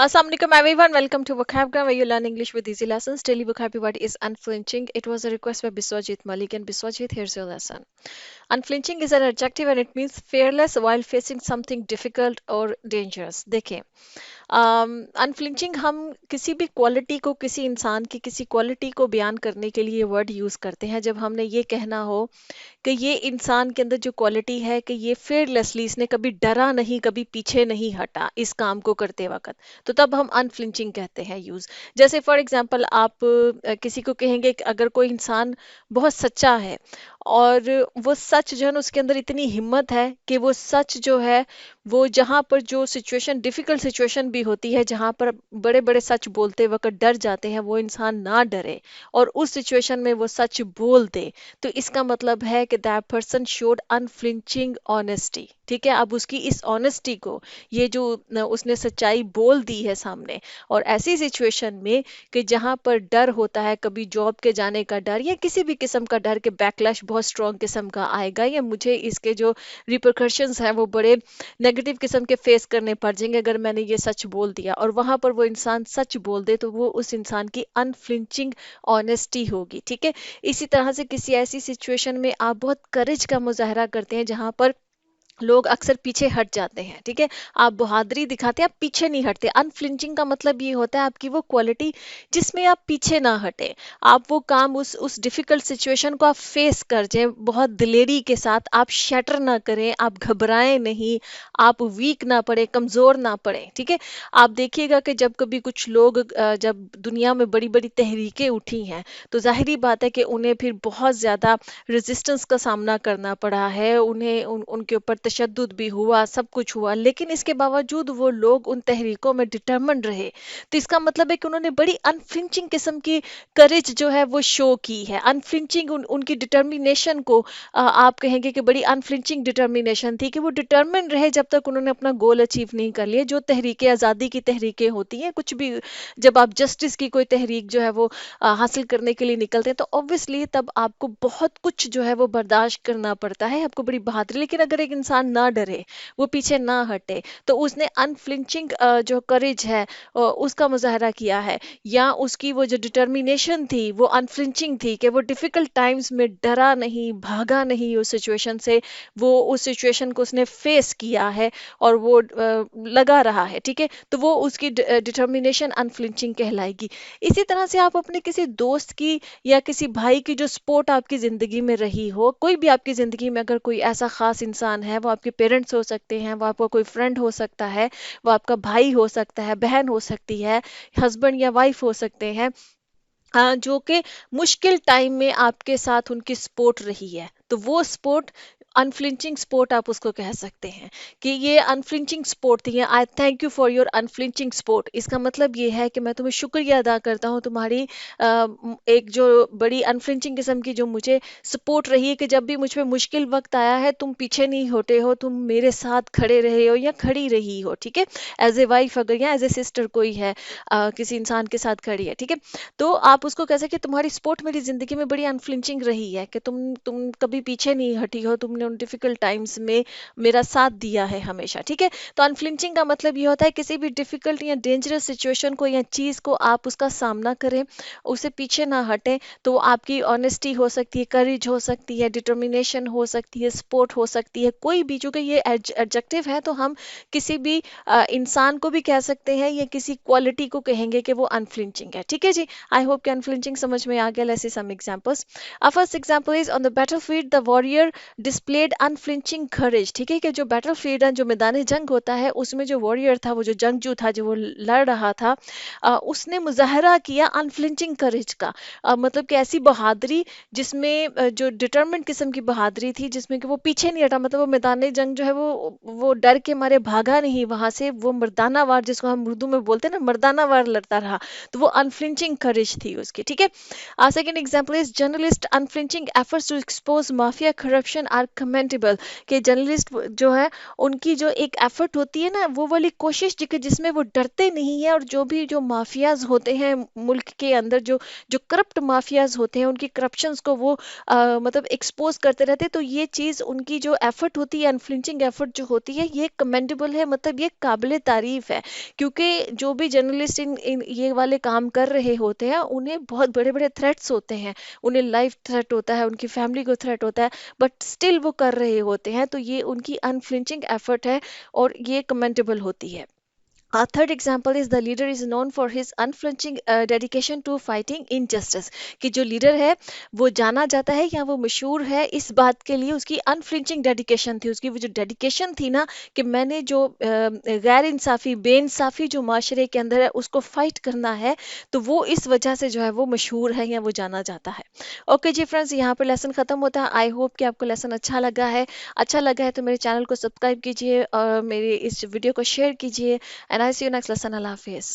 Assalamualaikum everyone, welcome to Vocabgram where you learn English with easy lessons. Daily vocabulary word is unflinching. It was a request by Biswajit Malik and Biswajit, here's your lesson. Unflinching is an adjective and it means fearless while facing something difficult or dangerous. देखिए, unflinching हम किसी भी quality को, किसी इंसान की किसी quality को बयान करने के लिए वर्ड यूज करते हैं जब हमने ये कहना हो कि ये इंसान के अंदर जो क्वालिटी है कि ये फेयरलेसली, इसने कभी डरा नहीं, कभी पीछे नहीं हटा इस काम को करते वक्त, तो तब हम अनफ्लिंचिंग कहते हैं यूज। जैसे फॉर एग्जांपल आप किसी को कहेंगे कि अगर कोई इंसान बहुत सच्चा है और वो सच जो है ना, उसके अंदर इतनी हिम्मत है कि वो सच जो है वो जहाँ पर जो सिचुएशन, डिफिकल्ट सिचुएशन भी होती है, जहाँ पर बड़े बड़े सच बोलते वक्त डर जाते हैं, वो इंसान ना डरे और उस सिचुएशन में वो सच बोल दे, तो इसका मतलब है कि that person showed unflinching honesty. ठीक है, अब उसकी इस ऑनेस्टी को, ये जो उसने सच्चाई बोल दी है सामने, और ऐसी सिचुएशन में कि जहाँ पर डर होता है, कभी जॉब के जाने का डर या किसी भी किस्म का डर, कि बैकलैश बहुत स्ट्रॉन्ग किस्म का आएगा या मुझे इसके जो रिpercussions हैं वो बड़े नेगेटिव किस्म के फेस करने पड़ जाएंगे अगर मैंने ये सच बोल दिया, और वहां पर वो इंसान सच बोल दे, तो वो उस इंसान की अनफ्लिंचिंग ऑनेस्टी होगी। ठीक है, इसी तरह से किसी ऐसी सिचुएशन में आप बहुत करेज का मुजाहरा करते हैं जहां पर लोग अक्सर पीछे हट जाते हैं। ठीक है, आप बहादुरी दिखाते हैं, आप पीछे नहीं हटते। अनफ्लिंचिंग का मतलब ये होता है आपकी वो क्वालिटी जिसमें आप पीछे ना हटे, आप वो काम, उस डिफिकल्ट सिचुएशन को आप फेस कर जाए बहुत दिलेरी के साथ, आप शटर ना करें, आप घबराएं नहीं, आप वीक ना पड़े, कमजोर ना पड़े। ठीक है, आप देखिएगा कि जब कभी कुछ लोग जब दुनिया में बड़ी बड़ी तहरीकें उठी हैं, तो जाहिर बात है कि उन्हें फिर बहुत ज्यादा रेजिस्टेंस का सामना करना पड़ा है, उन्हें उनके ऊपर तशद्दुद भी हुआ, सब कुछ हुआ, लेकिन इसके बावजूद वो लोग उन तहरीकों में डिटर्मिन्ड रहे। तो इसका मतलब है कि उन्होंने बड़ी अनफ्लिंचिंग किस्म की करेज जो है वो शो की है। अनफ्लिंचिंग उनकी डिटर्मिनेशन को आप कहेंगे कि बड़ी अनफ्लिंचिंग डिटर्मिनेशन थी, कि वो डिटर्मिन रहे जब तक उन्होंने अपना गोल अचीव नहीं कर लिया। जो तहरीकें, आज़ादी की तहरीकें होती हैं, कुछ भी, जब आप जस्टिस की कोई तहरीक जो है वो हासिल करने के लिए निकलते हैं, तो ऑब्वियसली तब आपको बहुत कुछ जो है वो बर्दाश्त करना पड़ता है, आपको बड़ी बहादुरी। लेकिन अगर एक इंसान ना डरे, वो पीछे ना हटे, तो उसने अनफ्लिंचिंग जो करेज है उसका मुजाहरा किया है, या उसकी वो जो डिटर्मिनेशन थी वो अनफ्लिंचिंग थी, कि वो डिफिकल्ट टाइम्स में डरा नहीं, भागा नहीं उस सिचुएशन से, वो उस सिचुएशन को उसने फेस किया है और वो लगा रहा है। ठीक है, तो वो उसकी डिटर्मिनेशन अनफ्लिंचिंग कहलाएगी। इसी तरह से आप अपने किसी दोस्त की या किसी भाई की जो सपोर्ट आपकी ज़िंदगी में रही हो, कोई भी आपकी ज़िंदगी में अगर कोई ऐसा ख़ास इंसान है, वो आपके पेरेंट्स हो सकते हैं, वो आपका कोई फ्रेंड हो सकता है, वो आपका भाई हो सकता है, बहन हो सकती है, हस्बैंड या वाइफ हो सकते हैं, जो कि मुश्किल टाइम में आपके साथ उनकी सपोर्ट रही है, तो वो सपोर्ट अनफ्लिंचिंग सपोर्ट आप उसको कह सकते हैं, कि ये अनफ्लिंचिंग सपोर्ट थी। आई thank you for your unflinching support, इसका मतलब ये है कि मैं तुम्हें शुक्रिया अदा करता हूँ, तुम्हारी एक जो बड़ी अनफ्लिंचिंग किस्म की जो मुझे सपोर्ट रही है, कि जब भी मुझ पे मुश्किल वक्त आया है, तुम पीछे नहीं होते हो, तुम मेरे साथ खड़े रहे हो या खड़ी रही हो। ठीक है, एज ए वाइफ अगर या एज ए सिस्टर कोई है, किसी इंसान के साथ खड़ी है। ठीक है, तो आप उसको कह सकते हैं तुम्हारी सपोर्ट मेरी जिंदगी में बड़ी अनफ्लिंचिंग रही है, कि तुम कभी पीछे नहीं हटी हो, तुमने उन डिफिकल्ट टाइम्स में मेरा साथ दिया है हमेशा। ठीक है, तो अनफ्लिंचिंग का मतलब ये होता है किसी भी डिफिकल्ट या डेंजरस सिचुएशन को या चीज को आप उसका सामना करें, उसे पीछे ना हटें। तो आपकी ऑनेस्टी हो सकती है, करेज हो सकती है, डिटर्मिनेशन हो सकती है, सपोर्ट हो सकती है, कोई भी, चूंकि ये एडजेक्टिव है तो हम किसी भी इंसान को भी कह सकते हैं या किसी क्वालिटी को कहेंगे कि वो अनफ्लिंचिंग है। ठीक है जी, आई होप कि अनफ्लिंचिंग समझ में आ गया। Let's see some examples. First example is on the battlefield the warrior displayed unflinching courage. ठीक है, कि जो बैटलफील्ड है, जो मैदान जंग होता है, उसमें जो वॉरियर था, वो जो जंगजू था, जो वो लड़ रहा था, उसने मुजाहरा किया अनफ्लिंचिंग करेज का। मतलब कि ऐसी बहादुरी जिसमें जो डिटरमिन्ड किस्म की बहादुरी थी, जिसमें कि वो पीछे नहीं हटा, मतलब वो मैदान जंग जो है वो डर के मारे भागा नहीं वहां से, वो मर्दाना वार, जिसको हम उर्दू में बोलते हैं ना, मर्दाना वार लड़ता रहा, तो वो अनफ्लिंचिंग करेज थी उसकी। ठीक है, second example is journalist unflinching efforts to expose mafia corruption are commendable कि जर्नलिस्ट जो है उनकी जो एक एफर्ट होती है ना, वो वाली कोशिश जिसमें वो डरते नहीं है, और जो भी जो माफियाज होते हैं मुल्क के अंदर, जो जो करप्ट माफियाज होते हैं, उनकी करप्शंस को वो मतलब एक्सपोज करते रहते हैं। तो ये चीज़ उनकी जो एफर्ट होती है, अनफ्लिंचिंग एफर्ट जो होती है, ये कमेंडेबल है, मतलब ये काबिले तारीफ है। क्योंकि जो भी जर्नलिस्ट इन ये वाले काम कर रहे होते हैं, उन्हें बहुत बड़े बड़े थ्रेट्स होते हैं, उन्हें लाइफ थ्रेट होता है, उनकी फैमिली को थ्रेट होता है, बट स्टिल वो कर रहे होते हैं। तो ये उनकी अनफ्लिंचिंग एफर्ट है और ये कमेंडेबल होती है। A third example is the leader is known for his unflinching dedication to fighting injustice। कि जो लीडर है वो जाना जाता है या वो मशहूर है इस बात के लिए, उसकी अनफ्लिंचिंग डेडिकेशन थी, उसकी वो जो डेडिकेशन थी ना, कि मैंने जो गैर इंसाफी बेइंसाफी जो माशरे के अंदर है उसको फाइट करना है, तो वो इस वजह से जो है वो मशहूर है या वो जाना जाता है। ओके जी फ्रेंड्स, यहाँ पर लेसन ख़त्म होता है। आई होप कि आपको लेसन अच्छा लगा है तो मेरे चैनल को सब्सक्राइब कीजिए और मेरी इस वीडियो को शेयर कीजिए। And I see you next lesson. Allah Hafiz.